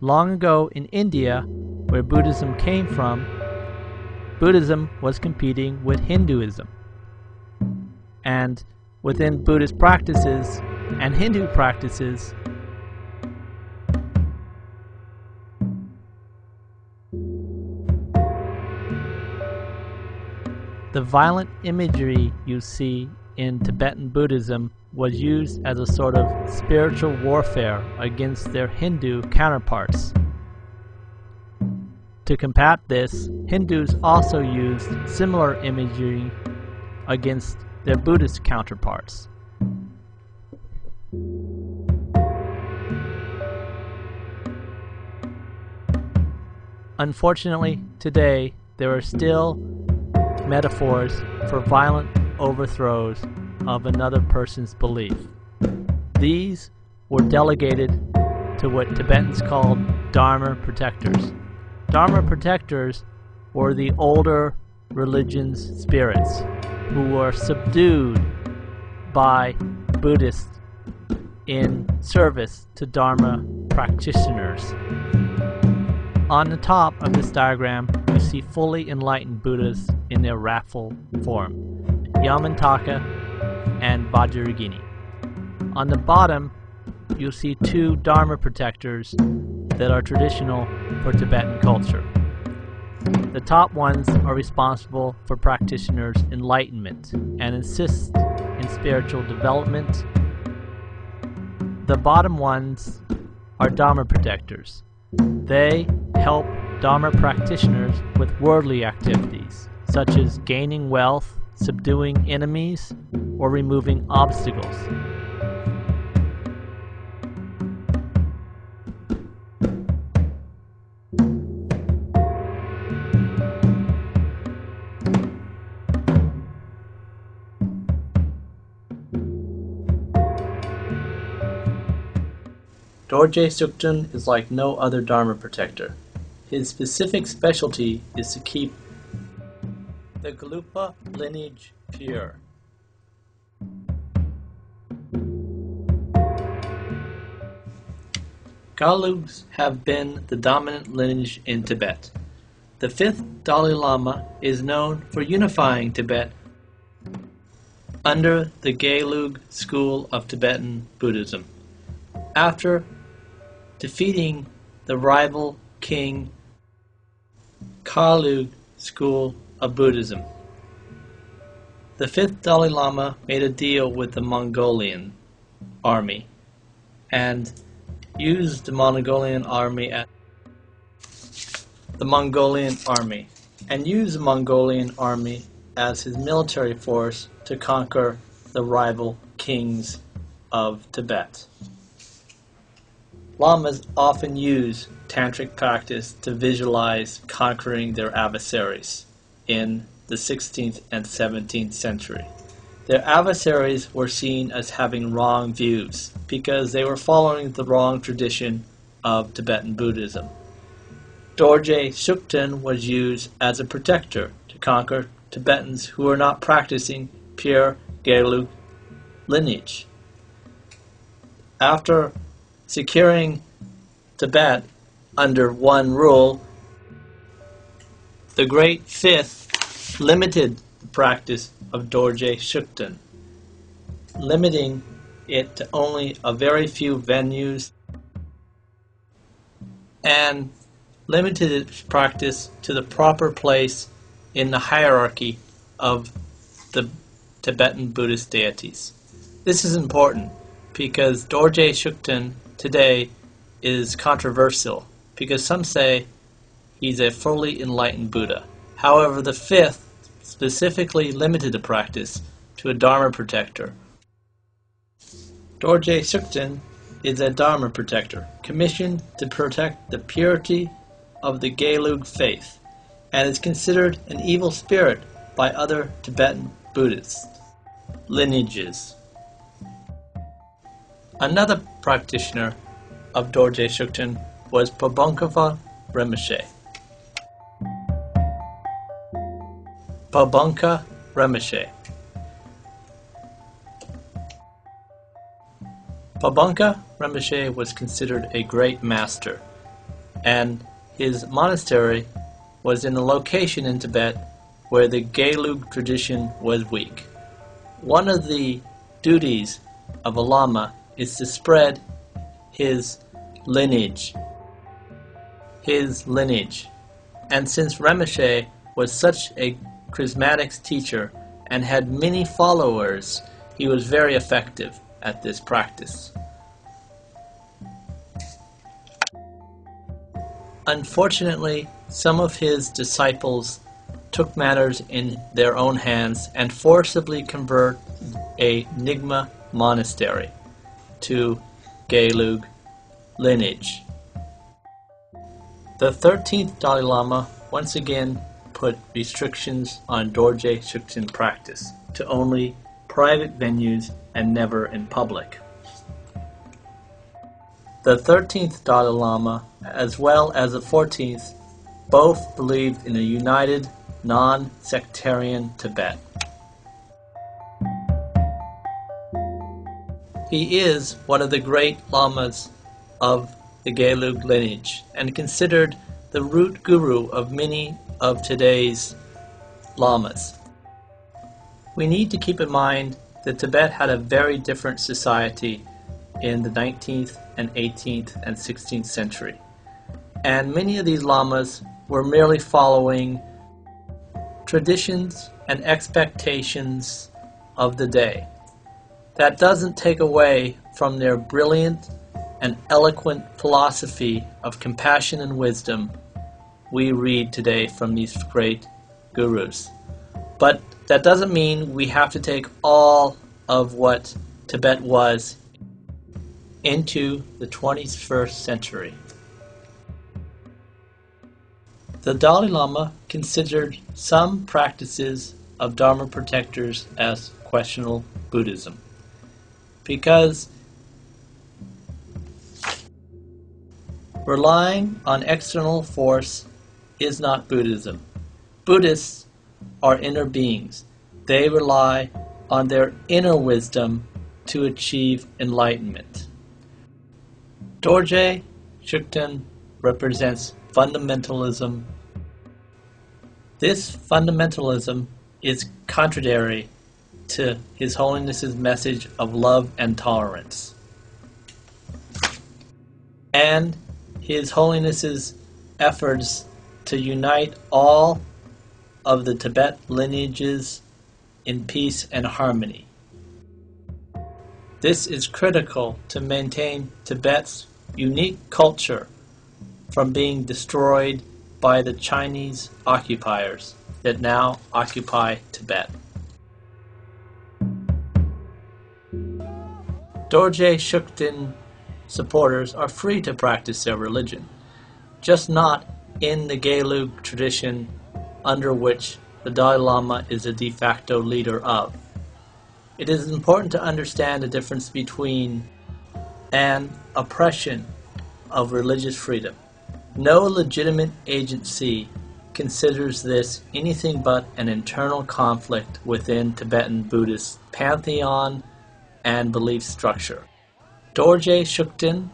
Long ago in India, where Buddhism came from, Buddhism was competing with Hinduism. And within Buddhist practices and Hindu practices, the violent imagery you see in Tibetan Buddhism was used as a sort of spiritual warfare against their Hindu counterparts. To combat this, Hindus also used similar imagery against their Buddhist counterparts. Unfortunately, today there are still metaphors for violent overthrows of another person's belief. These were delegated to what Tibetans called Dharma protectors. Dharma protectors were the older religion's spirits who were subdued by Buddhists in service to Dharma practitioners. On the top of this diagram, you see fully enlightened Buddhas in their wrathful form, Yamantaka and Vajrayana. On the bottom, you'll see two Dharma protectors that are traditional for Tibetan culture. The top ones are responsible for practitioners' enlightenment and insist in spiritual development. The bottom ones are Dharma protectors. They help Dharma practitioners with worldly activities, such as gaining wealth, subduing enemies, or removing obstacles. Dorje Shugden is like no other Dharma protector. His specific specialty is to keep the Gelugpa lineage pure. Gelugs have been the dominant lineage in Tibet. The 5th Dalai Lama is known for unifying Tibet under the Gelug school of Tibetan Buddhism. After defeating the rival king Gelug school of Buddhism, the 5th Dalai Lama made a deal with the Mongolian army and used the Mongolian army as his military force to conquer the rival kings of Tibet. Lamas often use tantric practice to visualize conquering their adversaries in the 16th and 17th century. Their adversaries were seen as having wrong views because they were following the wrong tradition of Tibetan Buddhism. Dorje Shugden was used as a protector to conquer Tibetans who were not practicing pure Gelug lineage. After securing Tibet under one rule, the Great Fifth limited the practice of Dorje Shugden, limiting it to only a very few venues and limited its practice to the proper place in the hierarchy of the Tibetan Buddhist deities. This is important because Dorje Shugden today is controversial because some say he's a fully enlightened Buddha. However, the 5th specifically limited the practice to a Dharma protector. Dorje Shugden is a Dharma protector commissioned to protect the purity of the Gelug faith and is considered an evil spirit by other Tibetan Buddhist lineages. Another practitioner of Dorje Shugden was Pabongka Rinpoche. Pabongka Rinpoche. Pabongka Rinpoche was considered a great master and his monastery was in a location in Tibet where the Gelug tradition was weak. One of the duties of a Lama is to spread his lineage. And since Rinpoche was such a charismatic teacher and had many followers, he was very effective at this practice. Unfortunately, some of his disciples took matters in their own hands and forcibly converted a Nyingma monastery to Gelug lineage. The 13th Dalai Lama once again put restrictions on Dorje Shugden practice to only private venues and never in public. The 13th Dalai Lama, as well as the 14th, both believed in a united, non-sectarian Tibet. He is one of the great lamas of the Gelug lineage and considered the root guru of many of today's lamas. We need to keep in mind that Tibet had a very different society in the 19th and 18th and 16th century. And many of these lamas were merely following traditions and expectations of the day. That doesn't take away from their brilliant and eloquent philosophy of compassion and wisdom we read today from these great gurus. But that doesn't mean we have to take all of what Tibet was into the 21st century. The Dalai Lama considered some practices of Dharma protectors as questionable Buddhism because relying on external force is not Buddhism. Buddhists are inner beings. They rely on their inner wisdom to achieve enlightenment. Dorje Shugden represents fundamentalism. This fundamentalism is contrary to His Holiness's message of love and tolerance. And His Holiness's efforts to unite all of the Tibet lineages in peace and harmony. This is critical to maintain Tibet's unique culture from being destroyed by the Chinese occupiers that now occupy Tibet. Dorje Shugden supporters are free to practice their religion, just not in the Gelug tradition under which the Dalai Lama is a de facto leader of. It is important to understand the difference between an oppression of religious freedom. No legitimate agency considers this anything but an internal conflict within Tibetan Buddhist pantheon and belief structure. Dorje Shugden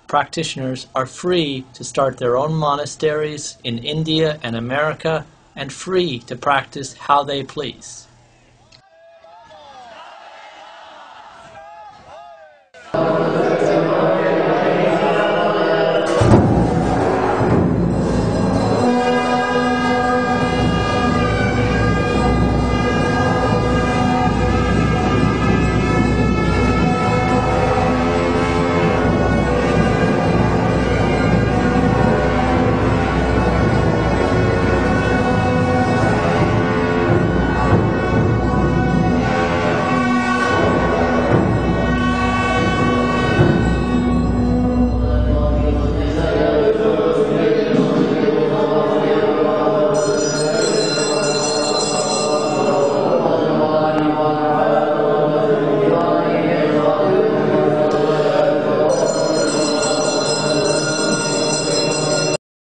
practitioners are free to start their own monasteries in India and America and free to practice how they please.